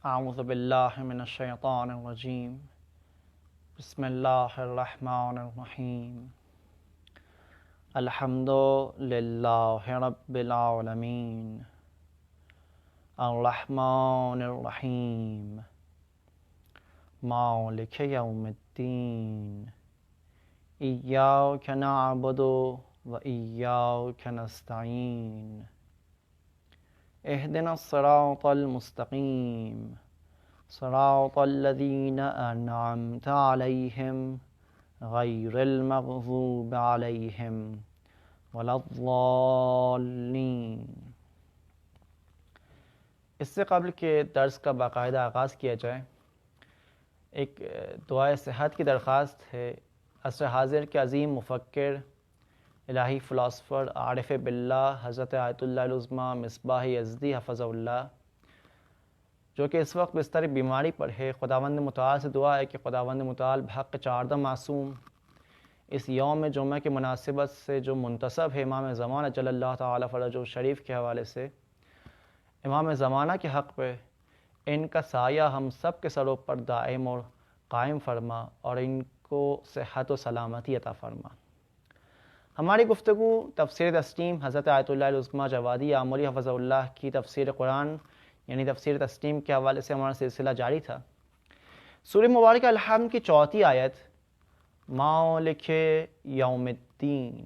اعوذ باللہ من الشیطان الرجیم بسم اللہ الرحمن الرحیم الحمد للہ رب العالمین الرحمن الرحیم مالک یوم الدین ایاک نعبد و ایاک نستعین اهدنا الصراط المستقیم صراط الذین انعمت علیہم غیر المغضوب علیہم ولا الضالین۔ اس سے قبل کہ درس کا باقاعدہ آغاز کیا جائے، ایک دعائے صحت کی درخواست ہے۔ عصر حاضر کے عظیم مفکر، الہی فلاسفر، عارف باللہ حضرت آیت اللہ العظمیٰ مصباح یزدی حفظہ اللہ، جو کہ اس وقت بستر بیماری پر ہے، خداوند متعال سے دعا ہے کہ خداوند متعال بحق چاردہ معصوم اس یوم جمعہ کی مناسبت سے جو منتصب ہے امام زمانہ جل اللہ تعالی فرجہ شریف کے حوالے سے، امام زمانہ کے حق پہ ان کا سایہ ہم سب کے سروں پر دائم اور قائم فرما اور ان کو صحت و سلامتی عطا فرما۔ ہماری گفتگو تفسیر تسنیم حضرت آیت اللہ العظمیٰ جوادی آملی حفظہ اللہ کی تفسیر قرآن یعنی تفسیر تسنیم کے حوالے سے ہمارا سلسلہ جاری تھا۔ سورہ مبارکہ الحمد کی 4 آیت، مالک یوم الدین،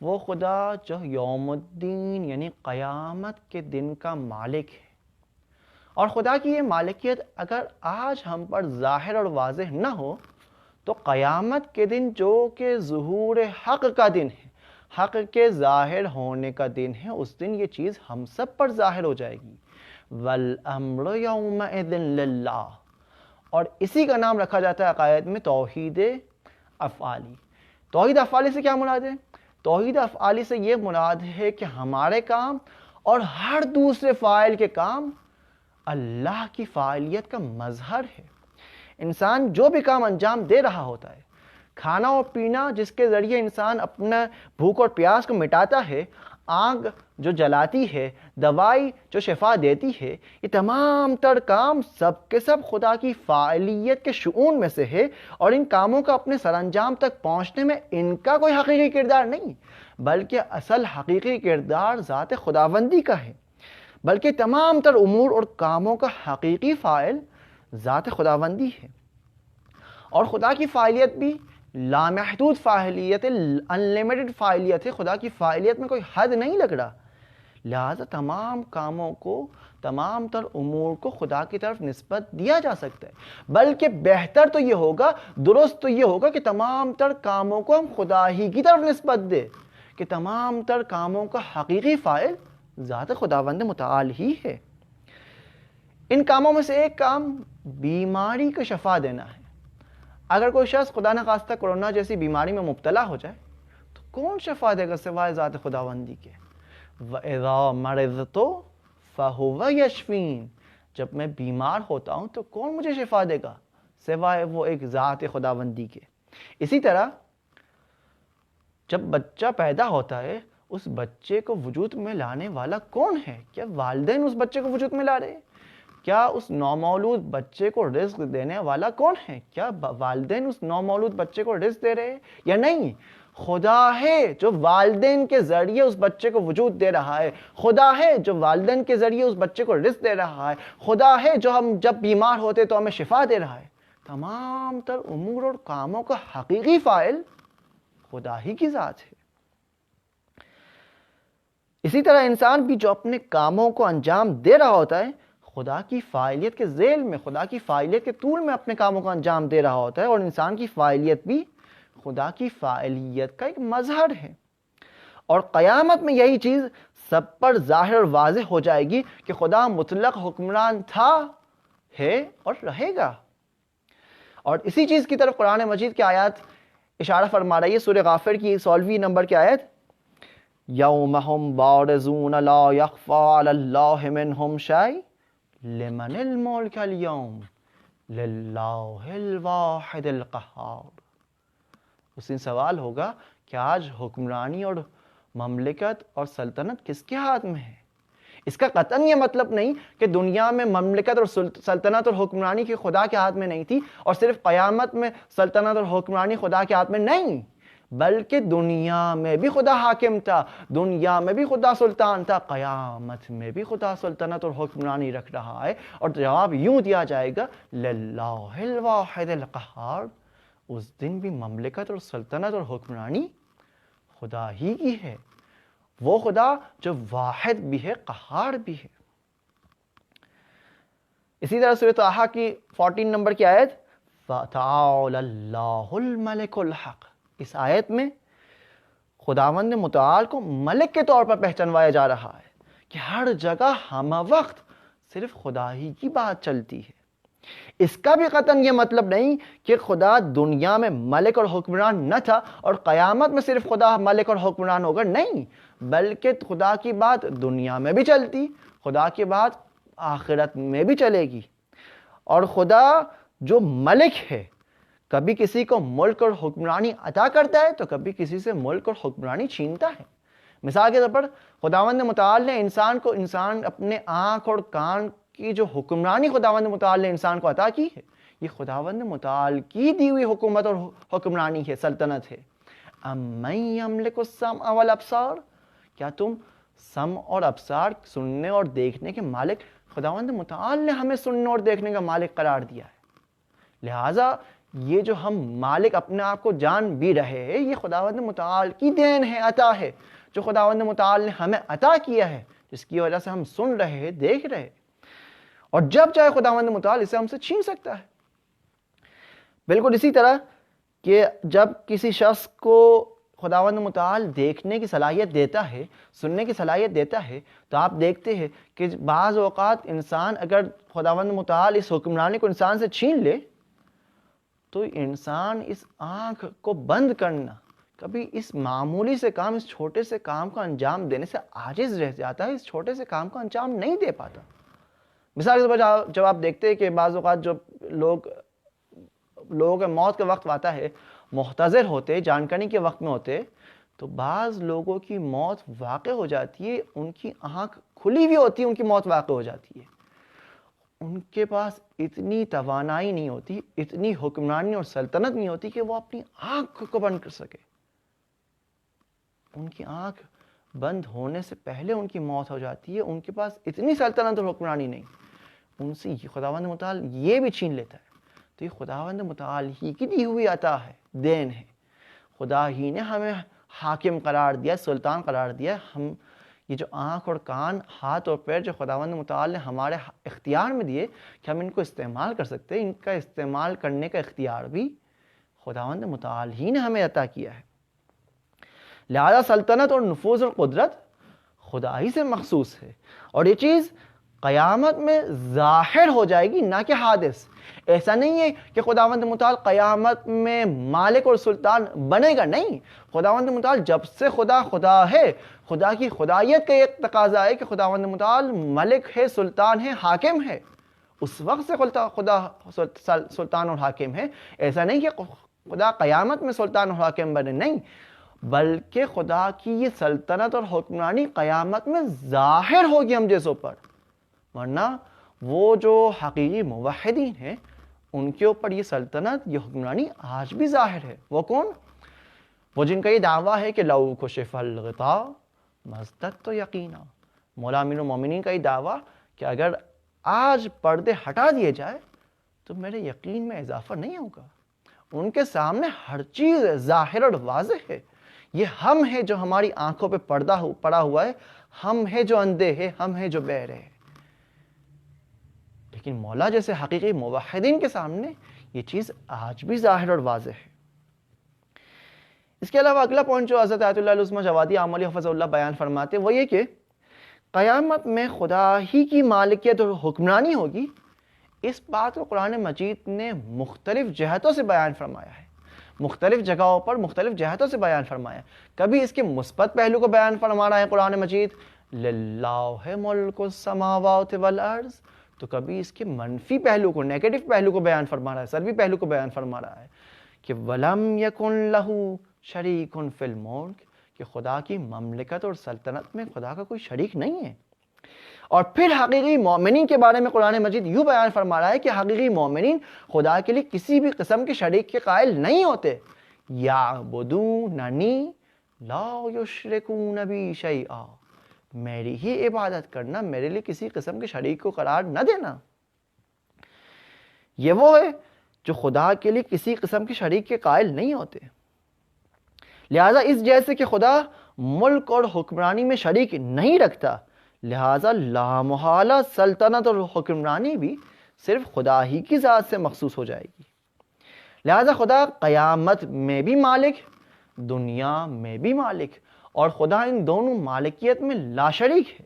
وہ خدا جو یوم الدین یعنی قیامت کے دن کا مالک ہے، اور خدا کی یہ مالکیت اگر آج ہم پر ظاہر اور واضح نہ ہو تو قیامت کے دن جو کہ ظہور حق کا دن ہے، حق کے ظاہر ہونے کا دن ہے، اس دن یہ چیز ہم سب پر ظاہر ہو جائے گی۔ وَالْأَمْرُ يَوْمَئِذٍ لِلَّهِ، اور اسی کا نام رکھا جاتا ہے عقائد میں توحید افعالی۔ توحید افعالی سے کیا مراد ہے؟ توحید افعالی سے یہ مراد ہے کہ ہمارے کام اور ہر دوسرے فاعل کے کام اللہ کی فاعلیت کا مظہر ہے۔ انسان جو بھی کام انجام دے رہا ہوتا ہے، کھانا اور پینا جس کے ذریعے انسان اپنا بھوک اور پیاس کو مٹاتا ہے، آگ جو جلاتی ہے، دوائی جو شفا دیتی ہے، یہ تمام تر کام سب کے سب خدا کی فاعلیت کے شؤون میں سے ہے، اور ان کاموں کا اپنے سر انجام تک پہنچنے میں ان کا کوئی حقیقی کردار نہیں، بلکہ اصل حقیقی کردار ذات خداوندی کا ہے، بلکہ تمام تر امور اور کاموں کا حقیقی فاعل ذات خداوندی ہے۔ اور خدا کی فاعلیت بھی لامحدود فاعلیت ہے، انلیمیٹڈ فاعلیت ہے۔ خدا کی فاعلیت میں کوئی حد نہیں لگ رہا، لہذا تمام کاموں کو، تمام تر امور کو خدا کی طرف نسبت دیا جا سکتا ہے، بلکہ بہتر تو یہ ہوگا، درست تو یہ ہوگا کہ تمام تر کاموں کو ہم خدا ہی کی طرف نسبت دیں، کہ تمام تر کاموں کا حقیقی فاعل ذات خداوند متعال ہی ہے۔ ان کاموں میں سے ایک کام بیماری کا شفا دینا ہے۔ اگر کوئی شخص خدا نخواستہ کورونا جیسی بیماری میں مبتلا ہو جائے تو کون شفا دے گا سوائے ذات خداوندی کے؟ وَإِذَا مَرِضْتُ فَهُوَ يَشْفِينِ، جب میں بیمار ہوتا ہوں تو کون مجھے شفا دے گا سوائے وہ ایک ذات خداوندی کے۔ اسی طرح جب بچہ پیدا ہوتا ہے، اس بچے کو وجود میں لانے والا کون ہے؟ کیا والدین اس بچے کو وجود میں لا رہے ہیں؟ کیا اس نومولود بچے کو رزق دینے والا کون ہے؟ کیا والدین اس نومولود بچے کو رزق دے رہے ہیں یا نہیں؟ خدا ہے جو والدین کے ذریعے اس بچے کو وجود دے رہا ہے، خدا ہے جو والدین کے ذریعے اس بچے کو رزق دے رہا ہے، خدا ہے جو ہم جب بیمار ہوتے تو ہمیں شفا دے رہا ہے۔ تمام تر امور اور کاموں کا حقیقی فاعل خدا ہی کی ذات ہے۔ اسی طرح انسان بھی جو اپنے کاموں کو انجام دے رہا ہوتا ہے، خدا کی فاعلیت کے ذیل میں، خدا کی فاعلیت کے طول میں اپنے کاموں کو انجام دے رہا ہوتا ہے، اور انسان کی فاعلیت بھی خدا کی فاعلیت کا ایک مظہر ہے۔ اور قیامت میں یہی چیز سب پر ظاہر اور واضح ہو جائے گی کہ خدا مطلق حکمران تھا، ہے اور رہے گا۔ اور اسی چیز کی طرف قرآن مجید کی آیات اشارہ فرما رہی ہے۔ سورہ غافر کی 16 نمبر کی آیت، یوم ہم بارزون لا یخفی علی اللہ منہم شیء لمن الملک اليوم للہ الواحد القہار۔ اس دن سوال ہوگا کہ آج حکمرانی اور مملکت اور سلطنت کس کے ہاتھ میں ہے؟ اس کا قطعاً یہ مطلب نہیں کہ دنیا میں مملکت اور سلطنت اور حکمرانی کی خدا کے ہاتھ میں نہیں تھی اور صرف قیامت میں سلطنت اور حکمرانی خدا کے ہاتھ میں نہیں، بلکہ دنیا میں بھی خدا حاکم تھا، دنیا میں بھی خدا سلطان تھا، قیامت میں بھی خدا سلطنت اور حکمرانی رکھ رہا ہے۔ اور جواب یوں دیا جائے گا، للہ الواحد القہار، اس دن بھی مملکت اور سلطنت اور حکمرانی خدا ہی کی ہے، وہ خدا جو واحد بھی ہے، قہار بھی ہے۔ اسی طرح سورۃ طٰہٰ کی 14 نمبر کی آیت، فَتَعَالَى اللَّهُ الْمَلِكُ الْحَقُّ، اس آیت میں خداوند متعال کو ملک کے طور پر پہچانوایا جا رہا ہے کہ ہر جگہ ہم وقت صرف خدا ہی کی بات چلتی ہے۔ اس کا بھی قطعاً یہ مطلب نہیں کہ خدا دنیا میں ملک اور حکمران نہ تھا اور قیامت میں صرف خدا ملک اور حکمران ہوگا، نہیں، بلکہ خدا کی بات دنیا میں بھی چلتی، خدا کی بات آخرت میں بھی چلے گی۔ اور خدا جو ملک ہے، کبھی کسی کو ملک اور حکمرانی عطا کرتا ہے تو کبھی کسی سے ملک اور حکمرانی چھینتا ہے۔ مثال کے طور پر خداوند متعال نے انسان اپنے آنکھ اور کان کی جو حکمرانی خداوند متعال نے انسان کو عطا کی ہے، یہ خداوند متعال کی دی ہوئی حکومت اور حکمرانی ہے، سلطنت ہے۔ اَمَّن یملک السمع والابصار، کیا تم سمع اور ابصار، سننے اور دیکھنے کے مالک، خداوند متعال نے ہمیں سننے اور دیکھنے کا مالک قرار دیا ہے، لہٰذا یہ جو ہم مالک اپنے آپ کو جان بھی رہے ہیں، یہ خداوند متعال کی دین ہے، عطا ہے، جو خداوند متعال نے ہمیں عطا کیا ہے، جس کی وجہ سے ہم سن رہے ہیں، دیکھ رہے ہیں، اور جب چاہے خداوند متعال اسے ہم سے چھین سکتا ہے۔ بالکل اسی طرح کہ جب کسی شخص کو خداوند متعال دیکھنے کی صلاحیت دیتا ہے، سننے کی صلاحیت دیتا ہے، تو آپ دیکھتے ہیں کہ بعض اوقات انسان اگر خداوند متعال اس حکمرانی کو انسان سے چھین لے تو انسان اس آنکھ کو بند کرنا، کبھی اس معمولی سے کام، اس چھوٹے سے کام کو انجام دینے سے عاجز رہ جاتا ہے، اس چھوٹے سے کام کو انجام نہیں دے پاتا۔ مثال کے طور پر جب آپ دیکھتے ہیں کہ بعض اوقات جو لوگوں کے موت کا وقت آتا ہے، محتضر ہوتے، جانکاری کے وقت میں ہوتے، تو بعض لوگوں کی موت واقع ہو جاتی ہے، ان کی آنکھ کھلی ہوئی ہوتی ہے، ان کی موت واقع ہو جاتی ہے، ان کے پاس اتنی توانائی نہیں ہوتی، اتنی حکمرانی اور سلطنت نہیں ہوتی کہ وہ اپنی آنکھ کو بند کر سکے۔ ان کی آنکھ بند ہونے سے پہلے ان کی موت ہو جاتی ہے، ان کے پاس اتنی سلطنت اور حکمرانی نہیں، ان سے خداوند متعال یہ بھی چھین لیتا ہے۔ تو یہ خداوند متعال ہی کی دی ہوئی عطا ہے، دین ہے، خدا ہی نے ہمیں حاکم قرار دیا، سلطان قرار دیا۔ ہم یہ جو آنکھ اور کان، ہاتھ اور پیر جو خداوند متعال نے ہمارے اختیار میں دیے کہ ہم ان کو استعمال کر سکتے ہیں، ان کا استعمال کرنے کا اختیار بھی خداوند متعال ہی نے ہمیں عطا کیا ہے۔ لہذا سلطنت اور نفوذ اور قدرت خدا ہی سے مخصوص ہے، اور یہ چیز قیامت میں ظاہر ہو جائے گی، نہ کہ حادث۔ ایسا نہیں ہے کہ خداوند متعال قیامت میں مالک اور سلطان بنے گا، نہیں، خداوند متعال جب سے خدا ہے، خدا کی خدایت کا ایک تقاضا ہے کہ خداوند متعال ملک ہے، سلطان ہے، حاکم ہے، اس وقت سے خدا سلطان اور حاکم ہے۔ ایسا نہیں کہ خدا قیامت میں سلطان اور حاکم بنے، نہیں، بلکہ خدا کی یہ سلطنت اور حکمرانی قیامت میں ظاہر ہوگی ہم جیسوں پر، ورنہ وہ جو حقیقی موحدین ہیں ان کے اوپر یہ سلطنت، یہ حکمرانی آج بھی ظاہر ہے۔ وہ کون؟ وہ جن کا یہ دعویٰ ہے کہ لو کشف الغطاء ما ازددت یقینا، مولا امیر المومنین کا یہ دعویٰ کہ اگر آج پردے ہٹا دیے جائے تو میرے یقین میں اضافہ نہیں ہوگا۔ ان کے سامنے ہر چیز ظاہر اور واضح ہے۔ یہ ہم ہیں جو ہماری آنکھوں پہ پردہ پڑا ہوا ہے، ہم ہیں جو اندھے ہیں، ہم ہیں جو بہرے ہیں، لیکن مولا جیسے حقیقی موحدین کے سامنے یہ چیز آج بھی ظاہر اور واضح ہے۔ اس کے علاوہ اگلا پوائنٹ جو حضرت آیت اللہ العظمہ جوادی عاملی حفظ اللہ بیان فرماتے وہ یہ کہ قیامت میں خدا ہی کی مالکیت اور حکمرانی ہوگی۔ اس بات کو قرآن مجید نے مختلف جہتوں سے بیان فرمایا ہے، مختلف جگہوں پر مختلف جہتوں سے بیان فرمایا۔ کبھی اس کے مثبت پہلو کو بیان فرما رہا ہے قرآن مجید، للہ ملک السماوات والارض، تو کبھی اس کے منفی پہلو کو، نیگیٹو پہلو کو بیان فرما رہا ہے، سلبی پہلو کو بیان فرما رہا ہے کہ وَلَمْ يَكُنْ لَهُ شَرِيكٌ فِي الْمُلْكِ، کہ خدا کی مملکت اور سلطنت میں خدا کا کوئی شریک نہیں ہے۔ اور پھر حقیقی مومنین کے بارے میں قرآن مجید یوں بیان فرما رہا ہے کہ حقیقی مومنین خدا کے لیے کسی بھی قسم کے شریک کے قائل نہیں ہوتے. یعبدوننی لا یشرکون بی شیئا، میری ہی عبادت کرنا، میرے لیے کسی قسم کے شریک کو قرار نہ دینا. یہ وہ ہے جو خدا کے لیے کسی قسم کے شریک کے قائل نہیں ہوتے. لہٰذا اس جیسے کہ خدا ملک اور حکمرانی میں شریک نہیں رکھتا، لہٰذا لامحالہ سلطنت اور حکمرانی بھی صرف خدا ہی کی ذات سے مخصوص ہو جائے گی. لہٰذا خدا قیامت میں بھی مالک، دنیا میں بھی مالک، اور خدا ان دونوں مالکیت میں لا شریک ہے.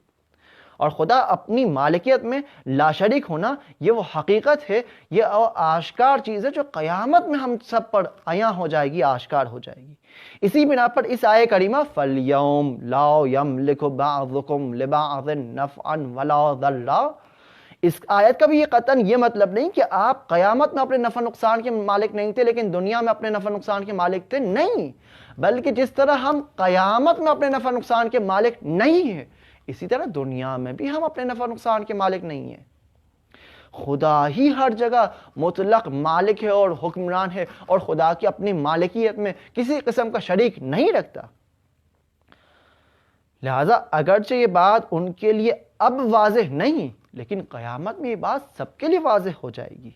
اور خدا اپنی مالکیت میں لا شریک ہونا یہ وہ حقیقت ہے، یہ آشکار چیز ہے جو قیامت میں ہم سب پر عیاں ہو جائے گی، آشکار ہو جائے گی. اسی بنا پر اس آیے کریمہ فَالْيَوْمْ لَا يَمْلِكُ بَعْضُكُمْ لِبَعْضٍ نَفْعًا وَلَا ضَرًّا، اس آیت کا بھی یہ قطعاً یہ مطلب نہیں کہ آپ قیامت میں اپنے نفع نقصان کے مالک نہیں تھے لیکن دنیا میں اپنے نفع نقصان کے مالک تھے. نہیں، بلکہ جس طرح ہم قیامت میں اپنے نفع نقصان کے مالک نہیں ہیں، اسی طرح دنیا میں بھی ہم اپنے نفع نقصان کے مالک نہیں ہیں. خدا ہی ہر جگہ مطلق مالک ہے اور حکمران ہے، اور خدا کی اپنی مالکیت میں کسی قسم کا شریک نہیں رکھتا. لہذا اگرچہ یہ بات ان کے لیے اب واضح نہیں، لیکن قیامت میں یہ بات سب کے لیے واضح ہو جائے گی.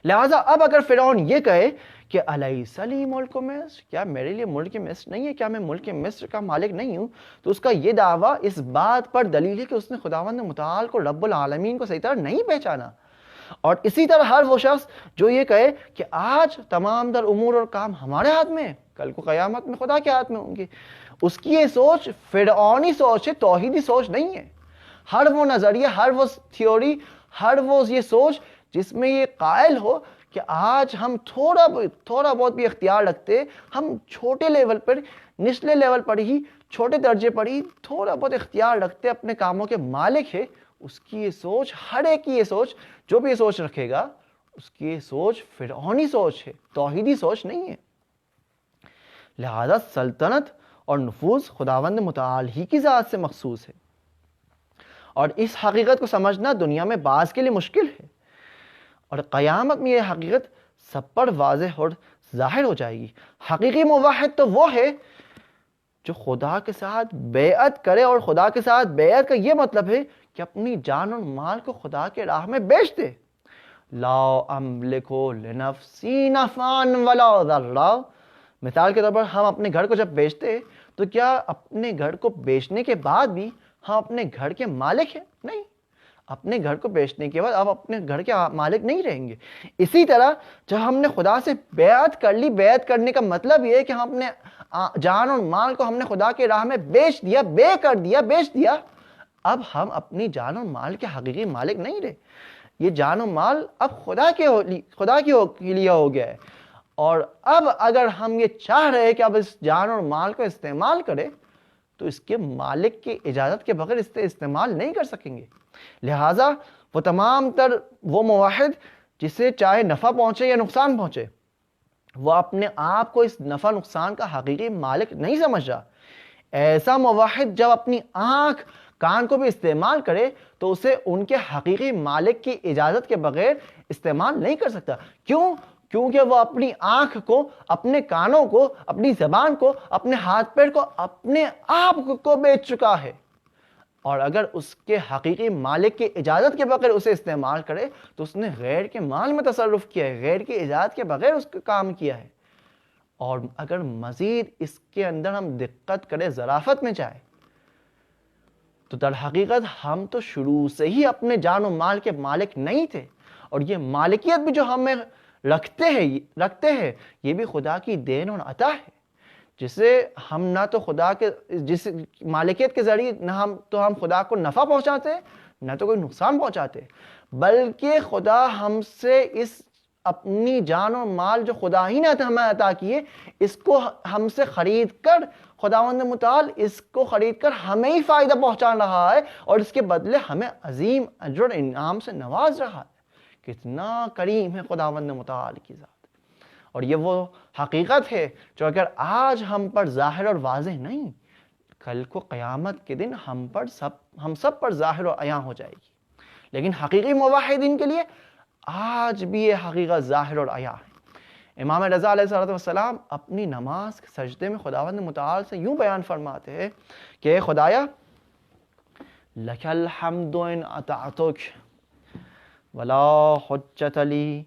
لہذا اب اگر فرعون یہ کہے کہ الیس لی ملک مصر، کیا میرے لیے ملک مصر نہیں ہے، کیا میں ملک مصر کا مالک نہیں ہوں، تو اس کا یہ دعویٰ اس بات پر دلیل ہے کہ اس نے خداوند متعال کو رب العالمین کو صحیح طرح نہیں پہچانا. اور اسی طرح ہر وہ شخص جو یہ کہے کہ آج تمام در امور اور کام ہمارے ہاتھ میں ہیں، کل کو قیامت میں خدا کے ہاتھ میں ہوں گے، اس کی یہ سوچ فرعونی سوچ ہے، توحیدی سوچ نہیں ہے. ہر وہ نظریہ، ہر وہ تھیوری، ہر وہ یہ سوچ جس میں یہ قائل ہو کہ آج ہم تھوڑا بہت بھی اختیار رکھتے، ہم چھوٹے لیول پر، نچلے لیول پر ہی، چھوٹے درجے پر ہی تھوڑا بہت اختیار رکھتے، اپنے کاموں کے مالک ہے، اس کی یہ سوچ، ہر ایک کی یہ سوچ، جو بھی یہ سوچ رکھے گا، اس کی یہ سوچ فرعونی سوچ ہے، توحیدی سوچ نہیں ہے. لہذا سلطنت اور نفوذ خداوند متعال ہی کی ذات سے مخصوص ہے. اور اس حقیقت کو سمجھنا دنیا میں بعض کے لیے مشکل ہے، اور قیامت میں یہ حقیقت سب پر واضح اور ظاہر ہو جائے گی. حقیقی موحد تو وہ ہے جو خدا کے ساتھ بیعت کرے، اور خدا کے ساتھ بیعت کا یہ مطلب ہے کہ اپنی جان اور مال کو خدا کے راہ میں بیچ دے. لا املک لنفسی نفعا ولا ضرا، مثال کے طور پر ہم اپنے گھر کو جب بیچتے تو کیا اپنے گھر کو بیچنے کے بعد بھی ہم اپنے گھر کے مالک ہیں؟ نہیں، اپنے گھر کو بیچنے کے بعد آپ اپنے گھر کے مالک نہیں رہیں گے. اسی طرح جب ہم نے خدا سے بیعت کر لی، بیعت کرنے کا مطلب یہ ہے کہ ہم اپنے جان اور مال کو ہم نے خدا کے راہ میں بیچ دیا، بیچ دیا. اب ہم اپنی جان اور مال کے حقیقی مالک نہیں رہے. یہ جان و مال اب خدا کے لیے ہو گیا ہے. اور اب اگر ہم یہ چاہ رہے ہیں کہ اب اس جان اور مال کو استعمال کریں تو اس کے مالک کی اجازت کے بغیر اس سے استعمال نہیں کر سکیں گے. لہٰذا وہ تمام تر وہ موحد جسے چاہے نفع پہنچے یا نقصان پہنچے، وہ اپنے آپ کو اس نفع نقصان کا حقیقی مالک نہیں سمجھ رہا. ایسا موحد جب اپنی آنکھ کان کو بھی استعمال کرے تو اسے ان کے حقیقی مالک کی اجازت کے بغیر استعمال نہیں کر سکتا. کیوں؟ کیونکہ وہ اپنی آنکھ کو، اپنے کانوں کو، اپنی زبان کو، اپنے ہاتھ پیر کو، اپنے آپ کو بیچ چکا ہے. اور اگر اس کے حقیقی مالک کی اجازت کے بغیر اسے استعمال کرے تو اس نے غیر کے مال میں تصرف کیا ہے، غیر کی اجازت کے بغیر اس کا کام کیا ہے. اور اگر مزید اس کے اندر ہم دقت کرے، ظرافت میں جائے، تو در حقیقت ہم تو شروع سے ہی اپنے جان و مال کے مالک نہیں تھے. اور یہ مالکیت بھی جو ہمیں رکھتے ہیں یہ بھی خدا کی دین اور عطا ہے، جسے ہم نہ تو خدا کے جس مالکیت کے ذریعے نہ ہم خدا کو نفع پہنچاتے نہ تو کوئی نقصان پہنچاتے، بلکہ خدا ہم سے اس اپنی جان و مال جو خدا ہی نے ہمیں عطا کیے، اس کو ہم سے خرید کر، خداوند متعال اس کو خرید کر ہمیں ہی فائدہ پہنچا رہا ہے، اور اس کے بدلے ہمیں عظیم اجر و انعام سے نواز رہا ہے. کتنا کریم ہے خداوند متعال کی ذات. اور یہ وہ حقیقت ہے جو اگر آج ہم پر ظاہر اور واضح نہیں، کل کو قیامت کے دن ہم سب پر ظاہر و عیاں ہو جائے گی. لیکن حقیقی موحدین کے لیے آج بھی یہ حقیقت ظاہر اور عیاں ہے. امام رضا علیہ السلام اپنی نماز کے سجدے میں خداوند متعال سے یوں بیان فرماتے ہیں کہ اے خدایا لک الحمد ان اطعتک ولا حجت لی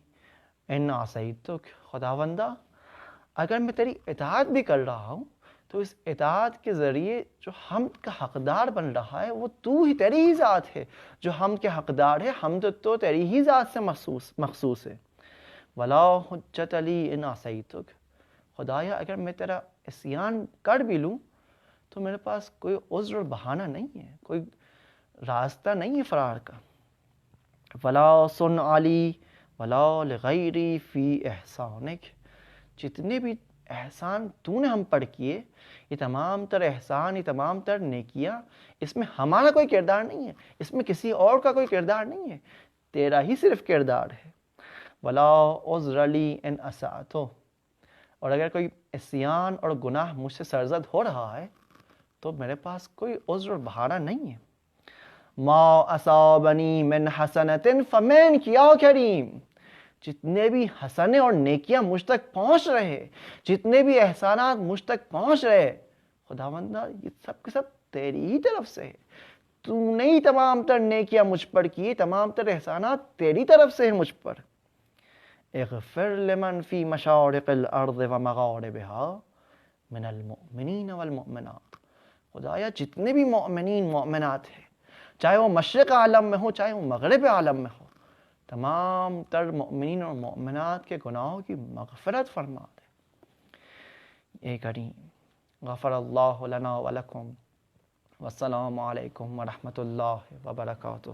ان عصیتک. خداوندہ اگر میں تیری اطاعت بھی کر رہا ہوں تو اس اطاعت کے ذریعے جو حمد کا حقدار بن رہا ہے وہ تو ہی، تیری ہی ذات ہے جو حمد کے حقدار ہے. حمد تو تیری ہی ذات سے مخصوص ہے. ولا حجت لی ان عصیتک. خدایا اگر میں تیرا عصیان کر بھی لوں تو میرے پاس کوئی عذر اور بہانہ نہیں ہے، کوئی راستہ نہیں ہے فرار کا. ولا صن علی ولا لغیری فی احسانک. جتنے بھی احسان تو نے ہم پر کیے، یہ تمام تر احسان، یہ تمام تر نیکیاں، اس میں ہمارا کوئی کردار نہیں ہے، اس میں کسی اور کا کوئی کردار نہیں ہے، تیرا ہی صرف کردار ہے. ولا عذر لی ان اسأت. اور اگر کوئی عصیان اور گناہ مجھ سے سرزد ہو رہا ہے تو میرے پاس کوئی عذر اور بہانہ نہیں ہے. ما اصابنی من حسنۃ فمن کیا کریم. جتنے بھی حسنے اور نیکیاں مجھ تک پہنچ رہے، جتنے بھی احسانات مجھ تک پہنچ رہے، خداوندہ یہ سب کے سب تیری ہی طرف سے ہے. تو نے ہی تمام تر نیکیاں مجھ پر کی، تمام تر احسانات تیری طرف سے ہیں مجھ پر. اغفر لمن فی مشارق الارض ومغاربها من المؤمنین والمؤمنات. خدایا جتنے بھی مؤمنین مؤمنات ہیں، چاہے وہ مشرق عالم میں ہو چاہے وہ مغرب عالم میں ہو، تمام تر مؤمنین اور مؤمنات کے گناہوں کی مغفرت فرما دے. اے کریم غفر اللہ لنا ولکم والسلام علیکم ورحمۃ اللہ وبرکاتہ.